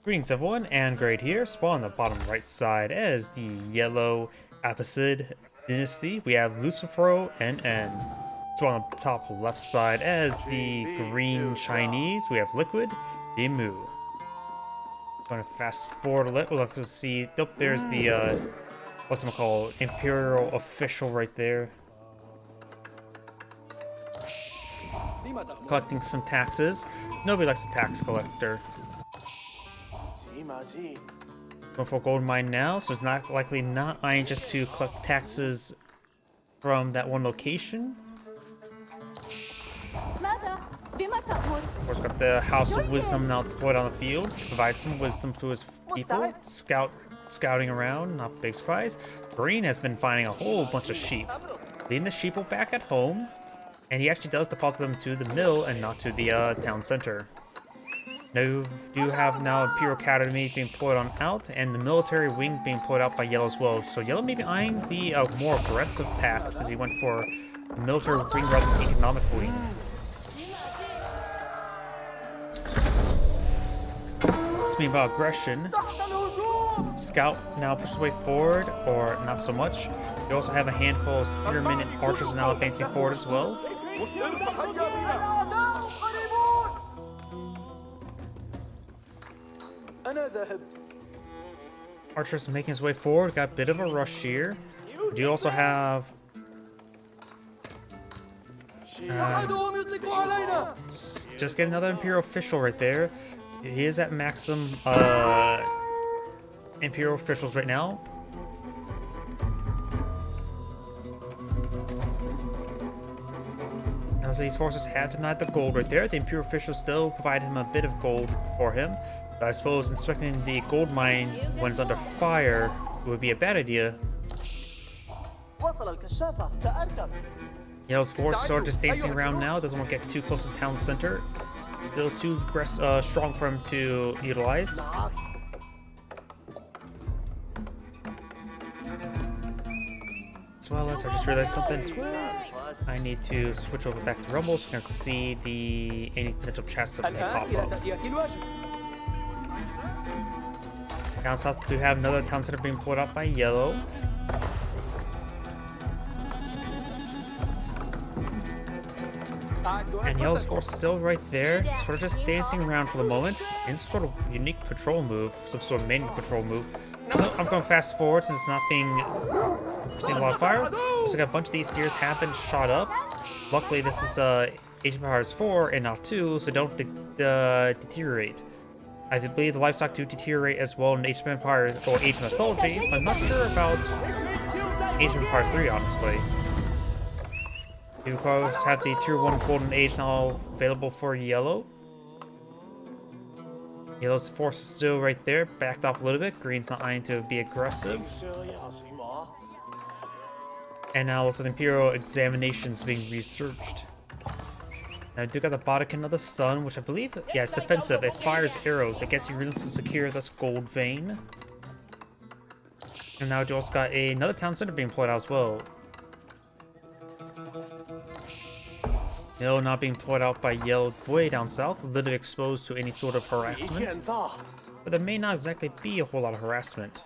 Greetings everyone, and Great here. Spawn on the bottom right side as the yellow Abbasid Dynasty. We have LucifroNN. Spawn on the top left side as the green Chinese. We have Liquid.DeMu. Going to fast forward a little. Let's see. Oh, there's the what's it called? Imperial official right there. Collecting some taxes. Nobody likes a tax collector. Going for a gold mine now, so it's not likely not iron just to collect taxes from that one location. Of course, got the House of Wisdom now deployed on the field to provide some wisdom to his people. Scouting around, not a big surprise. Green has been finding a whole bunch of sheep, leaving the sheep back at home, and he actually does deposit them to the mill and not to the town center. Now, you do have now Imperial Academy being deployed on out, and the military wing being deployed out by Yellow as well. So Yellow may be eyeing the more aggressive path since he went for the military wing rather than economic wing. Speaking about aggression, Scout now pushes way forward, or not so much. You also have a handful of spearmen and archers now advancing forward as well. Archer's making his way forward. Got a bit of a rush here. We do also have just get another Imperial official right there. He is at maximum Imperial officials right now. Now, as these forces have denied the gold right there, the Imperial officials still provide him a bit of gold for him. I suppose inspecting the gold mine when it's under fire would be a bad idea. Yellow's forces are just dancing around now. Doesn't want to get too close to the town center. Still too strong for him to utilize. As well as I just realized something. I need to switch over back to Rumble so we can see any potential chats that may pop up. Down south, we do have another town center being pulled up by Yellow. And Yellow's force is still right there, sort of just dancing around for the moment, in some sort of unique patrol move, some sort of main patrol move. So I'm going fast forward since it's not seeing a lot of fire. So got a bunch of these steers have been shot up. Luckily, this is Age of Empires 4 and not 2, so don't deteriorate. I believe the livestock do deteriorate as well in Age of Empires or Age of Mythology. I'm not sure about Age of Empires 3, honestly. You of course have the Tier 1 Golden Age now available for Yellow. Yellow's force is still right there, backed off a little bit. Green's not eyeing to be aggressive. And now also the Imperial examinations being researched. Now I do got the Bodekin of the Sun, which I believe, yeah, it's defensive. It fires arrows. I guess you really need to secure this gold vein. And now you also got another town center being deployed out as well. Yellow not being deployed out by Yellow way down south, literally exposed to any sort of harassment. But there may not exactly be a whole lot of harassment.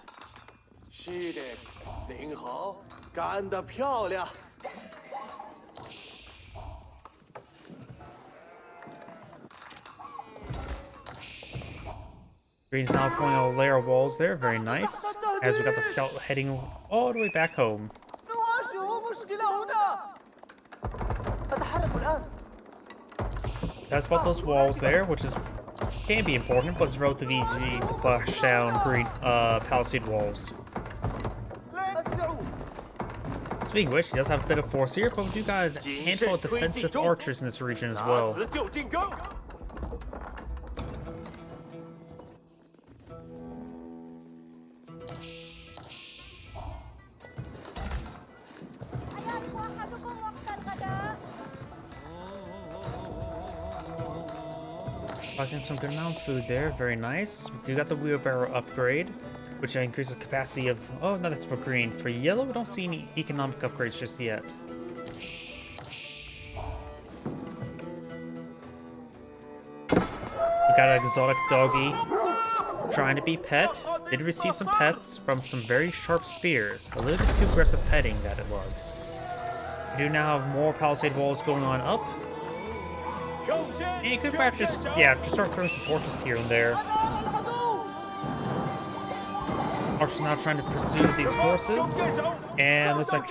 Green's now pulling a layer of walls there, very nice. As we got the scout heading all the way back home. That's about those walls there, which can be important, but it's relatively easy to push down green palisade walls. Speaking of which, he does have a bit of force here, but we do got a handful of defensive archers in this region as well. Collecting some good amount of food there, very nice. We do got the wheelbarrow upgrade, which increases the capacity of, oh no, that's for green. For Yellow, we don't see any economic upgrades just yet. We got an exotic doggy. trying to be pet. Did receive some pets from some very sharp spears. A little bit too aggressive petting that it was. We do now have more palisade walls going on up. And you could perhaps just start throwing some torches here and there. Archer's now trying to pursue these forces, and looks like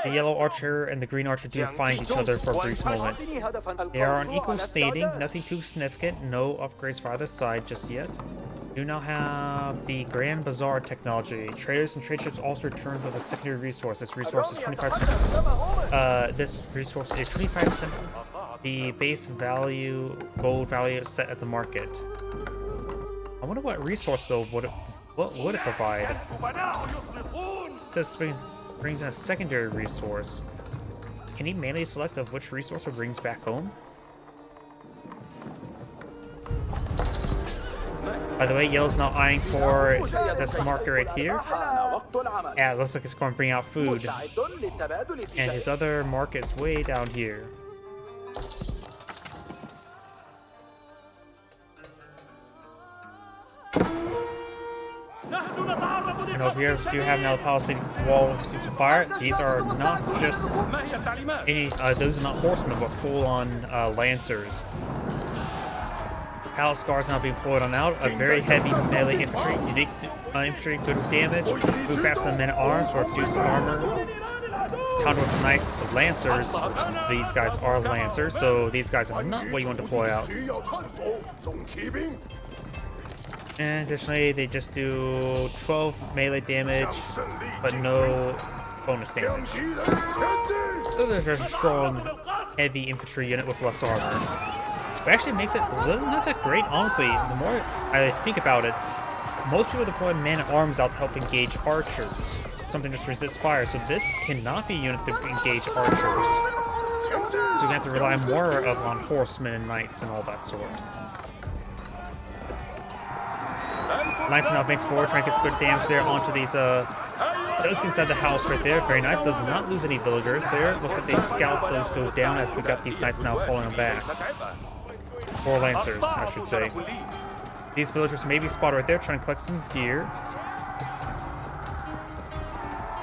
the yellow archer and the green archer do find each other for a brief moment. They are on equal standing, nothing too significant, no upgrades for either side just yet. We do now have the Grand Bazaar technology. Traders and trade ships also return with a secondary resource. This resource is 25%. This resource is 25% the base value, gold value set at the market. I wonder what resource though what would it provide? It says brings in a secondary resource. Can he manually select of which resource it brings back home? By the way, yellow's now eyeing for this marker right here. Yeah, it looks like it's going to bring out food. And his other marker is way down here. And over here, we do have now the palisade wall receiving some fire. These are not just any, those are not horsemen, but full-on lancers. Palace guards now being pulled on out. A very heavy melee infantry, unique infantry, good damage, move faster than men-at-arms, or reduced armor. Counter with knights, lancers. These guys are lancers, so these guys are not what you want to deploy out. And additionally, they just do 12 melee damage, but no bonus damage. So there's a strong, heavy infantry unit with less armor. It actually makes it not that great, honestly. The more I think about it, most people deploy men-at-arms out to help engage archers. Something just resists fire, so this cannot be a unit to engage archers. So you have to rely more on horsemen and knights and all that sort. Knights now advance forward, trying to get some good damage there onto these, those inside the house right there. Very nice. Does not lose any villagers there. Looks like they scout those go down as we got these knights now falling back. Or lancers, I should say. These villagers may be spotted right there, trying to collect some gear.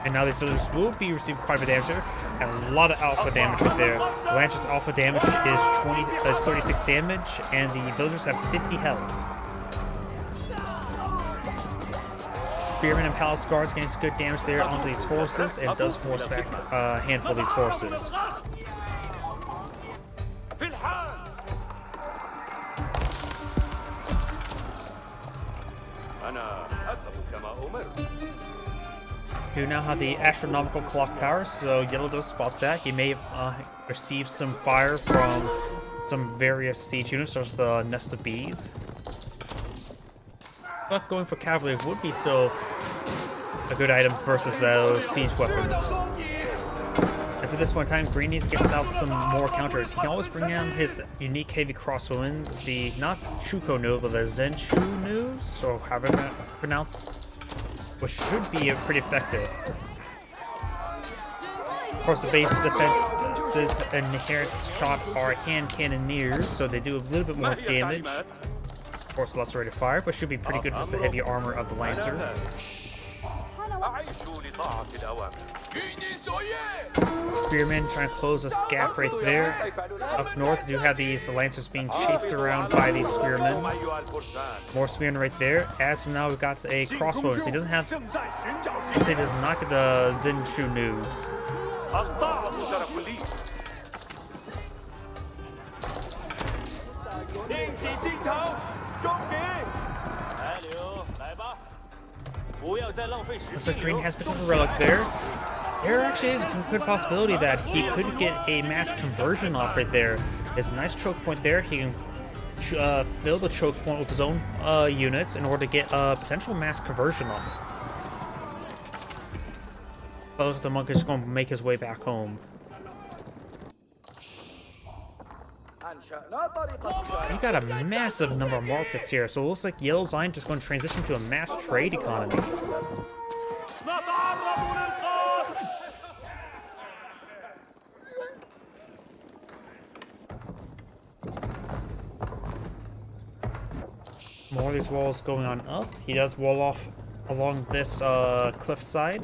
And now these villagers will be receiving quite a bit of damage there. And a lot of alpha damage right there. The Lancer's alpha damage is 36 damage, and the villagers have 50 health. Spearmen and palace guards getting some good damage there onto these forces, and does force back a handful of these forces. You now have the astronomical clock tower, so yellow does spot that. He may receive some fire from some various siege units, such as the nest of bees. But going for cavalry would be still a good item versus those siege weapons. At this point in time, green needs to get out some more counters. He can always bring down his unique heavy crossbowmen, the not Chuko Nu, but the Zenshu Nus, or however it's pronounced, which should be pretty effective. Of course, the base defense's inherent shot are hand cannoneers, so they do a little bit more damage. Of course, less rate of fire, but should be pretty good against the heavy armor of the Lancer. Spearmen trying to close this gap right there. Up north, you have these Lancers being chased around by these Spearmen. More Spearmen right there. As of now, we've got a crossbow, so he doesn't have. So he does not get the Zenshu Nus. Looks like green has become a relic there. There actually is a good possibility that he could get a mass conversion off right there. There's a nice choke point there. He can fill the choke point with his own units in order to get a potential mass conversion off. But the monk is going to make his way back home. You got a massive number of markets here, so it looks like Yellow's line just going to transition to a mass trade economy. More of these walls going on up. He does wall off along this cliff side.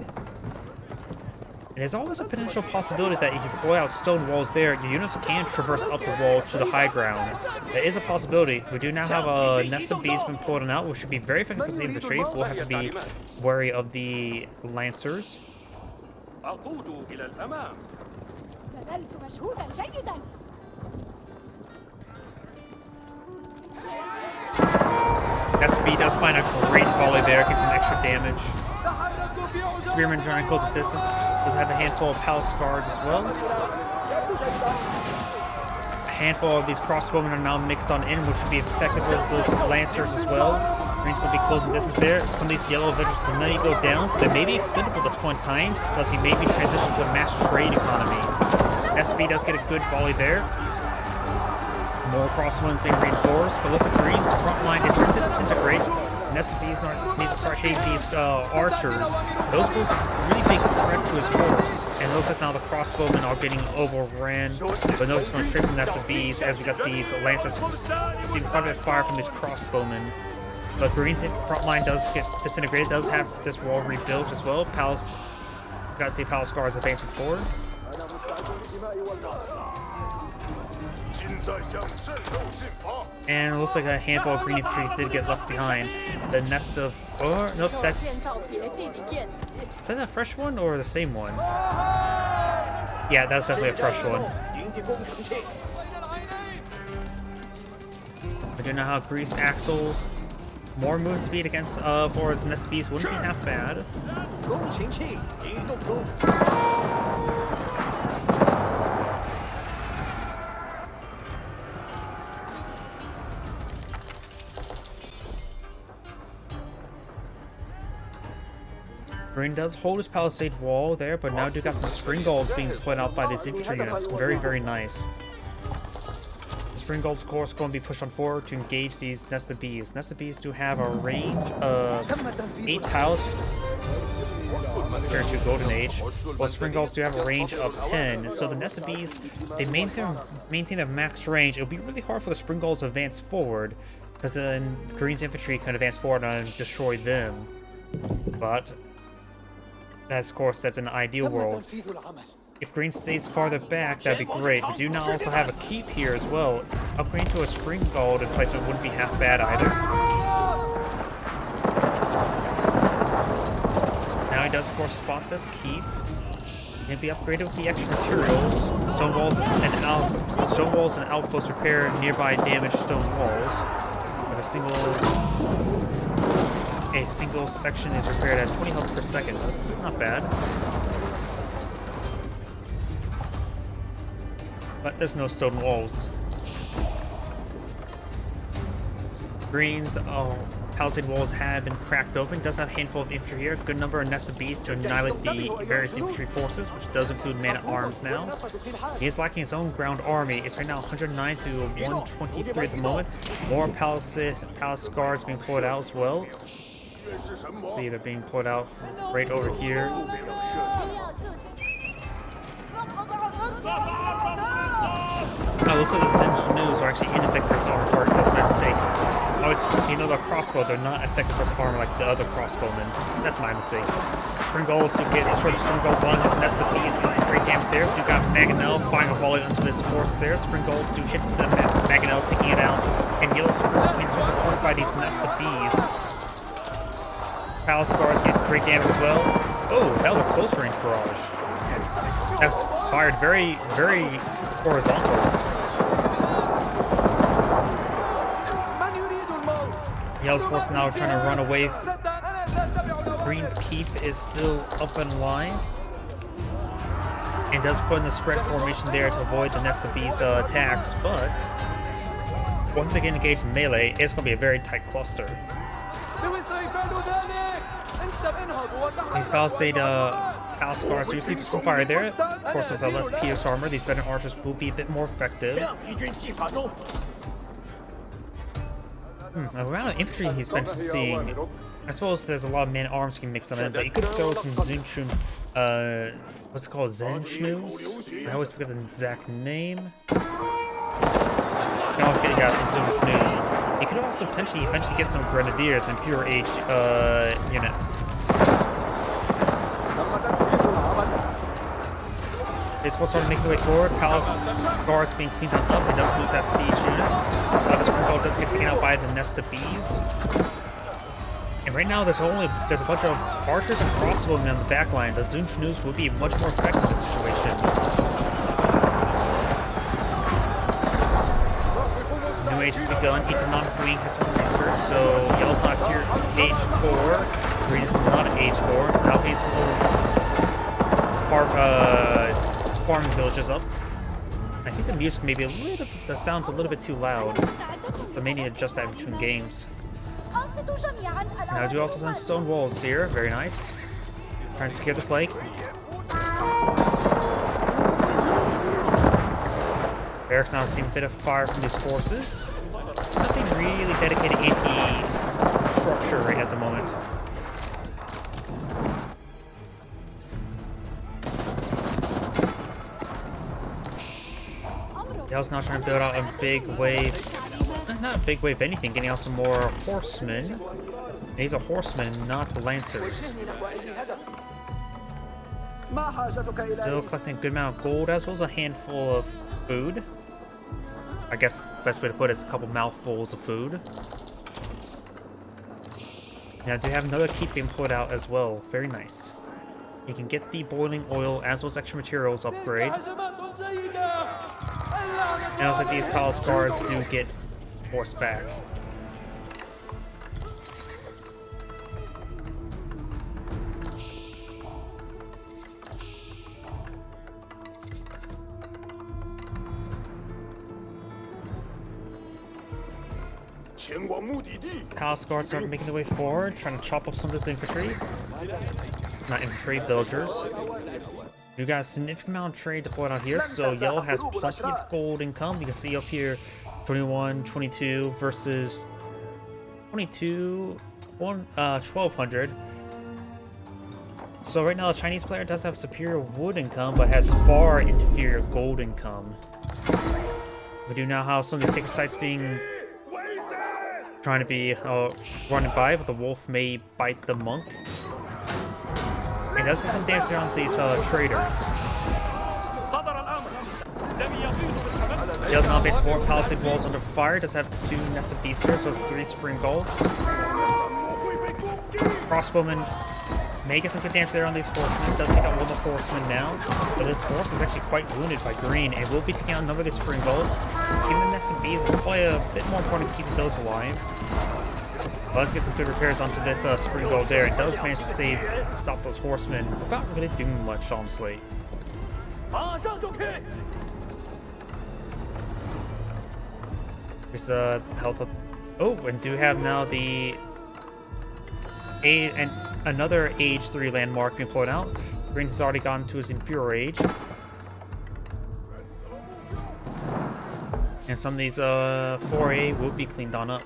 And there's always a potential possibility that if you pull out stone walls there, your units can traverse up the wall to the high ground. There is a possibility. We do now have a nest of bees been pulled out, which should be very effective for the infantry. We'll have to be wary of the lancers. SB does find a great volley there, gets some extra damage. Spearman trying to close the distance. Does have a handful of palace guards as well. A handful of these crossbowmen are now mixed on in, which should be effective with those lancers as well. Green's going to be closing distance there. Some of these yellow veterans may go down. They may be expendable at this point in time, because he may be transitioning to a mass trade economy. SB does get a good volley there. More crossbows being reinforced, but looks like Green's front line is going to disintegrate. Nesbi's needs to start hitting these archers. Those pose a really big threat to his force. And it looks like now the crossbowmen are getting overran. But no, it's going straight from Nesbi's as we got these lancers receiving quite a bit of fire from these crossbowmen. But Green's front line does get disintegrated, does have this wall rebuilt as well. Palace got the palace guards advancing forward. And it looks like a handful of green infantry did get left behind. The nest of... Oh, nope, that's... Is that a fresh one or the same one? Yeah, that's definitely a fresh one. I do know how greased axles. More move speed against for his nest of bees wouldn't be half bad. Green does hold his palisade wall there, but now do got some spring goals being put out by these infantry units. Very, very nice. The spring goals, of course, going to be pushed on forward to engage these nest of bees. Nest of bees do have a range of 8 tiles compared to Golden Age, while spring goals do have a range of 10. So the nest of bees, they maintain their max range. It would be really hard for the spring goals to advance forward, because then Green's infantry can advance forward and destroy them. But that's, of course, that's an ideal world. If Green stays farther back, that'd be great. We do now also have a keep here as well. Upgrading to a spring gold placement wouldn't be half bad either. Now he does, of course, spot this keep. Can be upgraded with the extra materials. Stone walls and outposts repair nearby damaged stone walls. With a single section is repaired at 20 health per second. Not bad. But there's no stone walls. Green's palisade walls have been cracked open. Does have a handful of infantry here. Good number of nest of bees to annihilate the various infantry forces, which does include man-at-arms now. He is lacking his own ground army. It's right now 109 to 123 at the moment. More palace guards being pulled out as well. Let's see, they're being pulled out right over here. Oh, looks like the Zenjinus are actually ineffective for armor targets. That's my mistake. Always, you know, the crossbow, they're not effective for armor like the other crossbowmen. That's my mistake. Spring goals do get short of spring goals along his nest of bees, getting some great damage there. We've got Mangonel firing a volley into this force there. Spring goals do hit the Mangonel, taking it out. And Yellow's force being hurt by these nest of bees. Palace guards gets great damage as well. Oh, that was a close range barrage. That fired very, very horizontal. Yellow's force now trying to run away. Green's keep is still up in line. And does put in the spread formation there to avoid the nest of bees attacks, but once they get engaged in melee, it's going to be a very tight cluster. These palisade palace guards do receive some fire there. Of course, with a less pierce armor, these veteran archers will be a bit more effective. Around the infantry he's been seeing, I suppose there's a lot of man-arms can mix them in, but you could throw some Zunchun, what's it called, Zenjinus? I always forget the exact name. I always get some Zunchunus. You could also potentially eventually get some grenadiers and pure age unit. This will start making the way forward. Palace guards being cleaned up. It does lose that siege unit. The Springbolt does get taken out by the nest of bees. And right now there's a bunch of archers and crossbowmen on the back line. The Zoom canoes will be much more effective in this situation. New age has begun. Economic wing has been researched, so yellow's not tier age 4. Green is not age 4. Now he's farming villages up. I think the music may be the sound's a little bit too loud, but may need to adjust that between games. Now I do also some stone walls here, very nice. Trying to secure the flank. Eric's now seeing a bit of fire from these forces. Nothing really dedicated anti-structure right at the moment. Dale's now trying to build out a big wave. Not a big wave of anything, getting out some more horsemen. And these are horsemen, not the lancers. Still collecting a good amount of gold as well as a handful of food. I guess the best way to put it is a couple mouthfuls of food. Now I do have another keep being put out as well. Very nice. You can get the boiling oil as well as extra materials upgrade. And also these palace guards do get horseback. Palace guards are making their way forward, trying to chop up some of this infantry. Not infantry, villagers. We got a significant amount of trade deployed out here, so yellow has plenty of gold income. You can see up here 21, 22 versus 22, 1200. So right now the Chinese player does have superior wood income, but has far inferior gold income. We do now have some of these sacred sites being trying to be running by, but the wolf may bite the monk. It does get some damage there on these traders. He does now base 4 palisade walls under fire. Does have 2 nests of beasts here, so it's 3 spring golds. Crossbowman may get some good damage there on these horsemen. Does take out one of the horsemen now, but this horse is actually quite wounded by green. It will be taking out a number of these spring golds. Keeping the nests of bees is probably a bit more important to keep those alive. Well, let's get some good repairs onto this spring gold there. It does manage to stop those horsemen without really doing much, honestly. Here's the health of... Oh, and do have now the... another age 3 landmark being pulled out. Green has already gone to his Imperial age. And some of these 4A will be cleaned on up.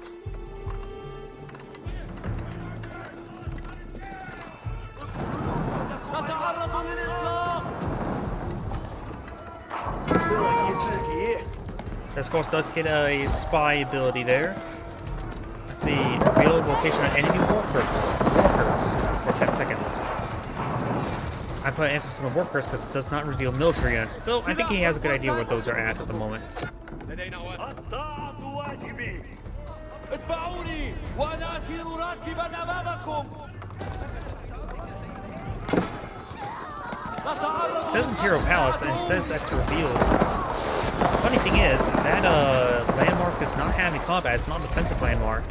This course does get a spy ability there. Let's see, reveal location of enemy workers for 10 seconds. I put emphasis on the workers because it does not reveal military units. Though I think he has a good idea where those are at the moment. It says Imperial Palace and it says that's revealed. Funny thing is, that landmark does not have any combat. It's not a defensive landmark.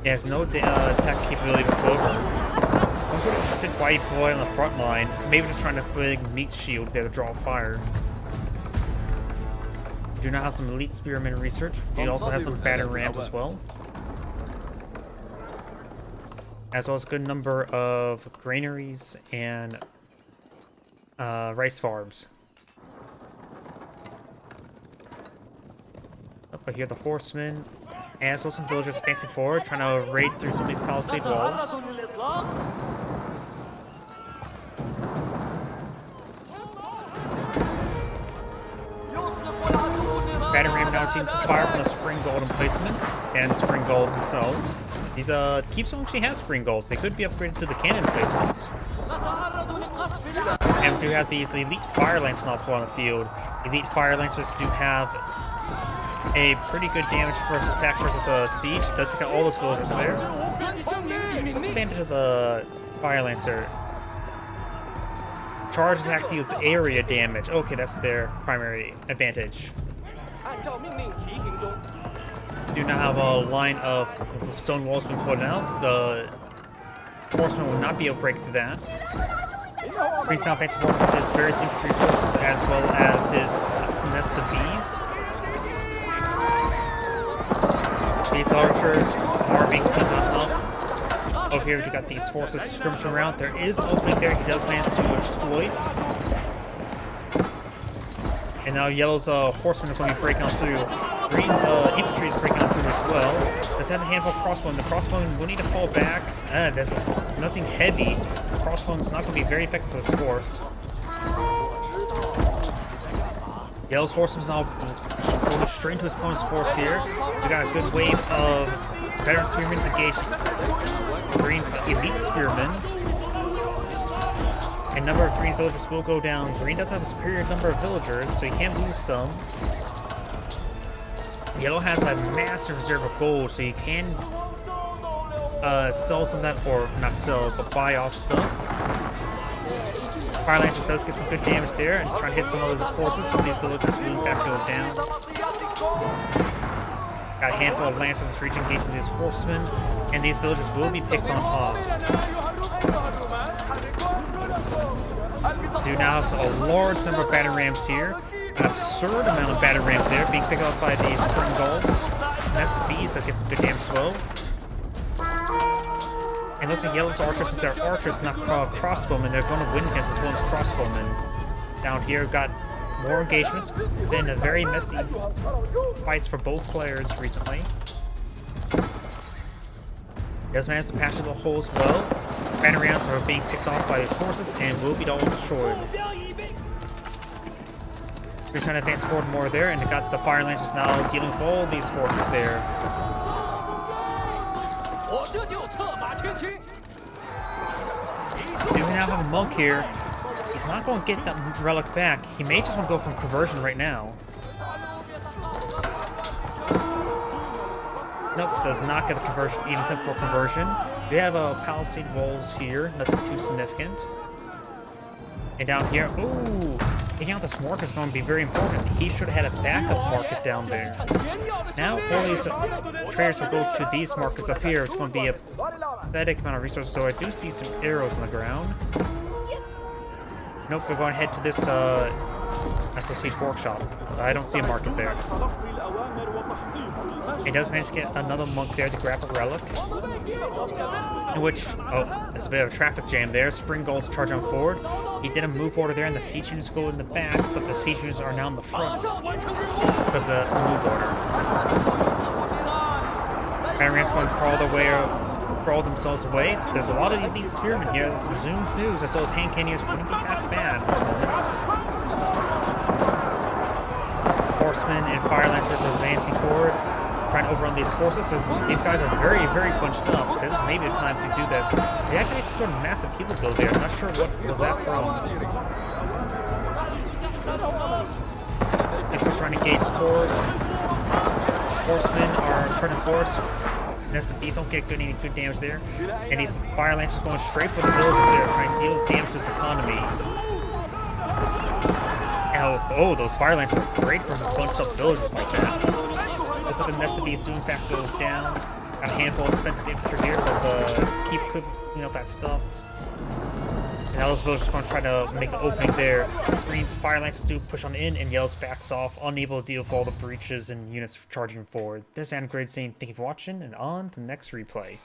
It has no attack capability whatsoever. So I'm sort of interested why you deploy on the front line. Maybe just trying to put a meat shield there to draw fire. We do now have some elite spearmen research. We also have some battering rams as well. As well as a good number of granaries and rice farms. Up here, the horsemen, as well as some villagers advancing forward, trying to raid through some of these palisade walls. Battering ram now seems to fire from the spring gold emplacements and spring golds themselves. These keeps don't actually have spring golds. They could be upgraded to the cannon emplacements. And we do have these elite fire lancers now put on the field. Elite fire lancers do have a pretty good damage versus attack versus siege. Does take out all those villagers there. What's the advantage of the fire lancer? Charge attack deals area damage. Okay, that's their primary advantage. Do not have a line of stone walls been put out. The horseman will not be able to break through that. Green South makes support with his various infantry forces as well as his nest of bees. These archers are being cleaned up. Over here, we got these forces skirmishing around. There is an opening there. He does manage to exploit. And now Yellow's horsemen are going to be breaking on through. Green's infantry is breaking on through as well. Does have a handful of crossbowmen. The crossbowmen will need to fall back. There's nothing heavy. The crossbowmen's not going to be very effective for this force. Yellow's horsemen is now going straight into his opponent's force here. We got a good wave of veteran spearmen engaged. Green's elite spearmen. A number of green villagers will go down. Green does have a superior number of villagers, so he can lose some. Yellow has a massive reserve of gold, so you can sell some of that, or not sell, but buy off stuff. Fire Lancers does get some good damage there, and try to hit some of those forces. Some of these villagers will in fact go down. Got a handful of Lancers reaching engaging these horsemen, and these villagers will be picked on off. Do now have a large number of battering rams here. An absurd amount of battering rams there, being picked up by these spring golds. Nest of bees that gets some good damage as well. And looks like Yellow's archers, since they're archers, not crossbowmen, they're going to win against this one's crossbowmen. Down here, got more engagements. Been a very messy fights for both players recently. He does manage to patch through the hole as well. Battering rams are being picked off by his forces and will be all destroyed. We're trying to advance forward more there, and they got the Fire Lancers now dealing with all these forces there. Do we now have a monk here? He's not going to get that relic back. He may just want to go for conversion right now. Nope, does not get a conversion, even attempt for conversion. We have palisade walls here, nothing too significant. And down here, ooh, taking out this market is going to be very important. He should have had a backup market down there. Now all these traders will go to these markets up here. It's going to be a pathetic amount of resources, so I do see some arrows on the ground. Nope, we're going to head to this SSH workshop. I don't see a market there. He does manage to get another monk there to grab a relic. In which, oh, there's a bit of a traffic jam there. Spring Golds charge on forward. He did a move order there, and the siege units go in the back, but the siege units are now in the front because of the move order. Battering going to crawl themselves away. There's a lot of elite spearmen here. Zoom's news, as well as hand cannons, wouldn't be half bad at this moment. Horsemen and Fire Lancers are advancing forward, trying to overrun these forces. So these guys are very, very bunched up. This is maybe the time to do this. They activated some sort of massive healer build there. I'm not sure what was that from. These guys trying to engage the force. Horsemen are turning force. These don't get any good damage there. And these Fire Lancers going straight for the villagers there, trying to deal damage to this economy. Oh, those Fire Lancers are great versus bunched up villagers like that. Looks like the nest of these do in fact go down. Got a handful of defensive infantry here, but keep cleaning up that stuff. And now those villagers are going to try to make an opening there. Green's Fire Lancers do push on in, and Yellow's backs off, unable to deal with all the breaches and units charging forward. This is Great saying thank you for watching, and on to the next replay.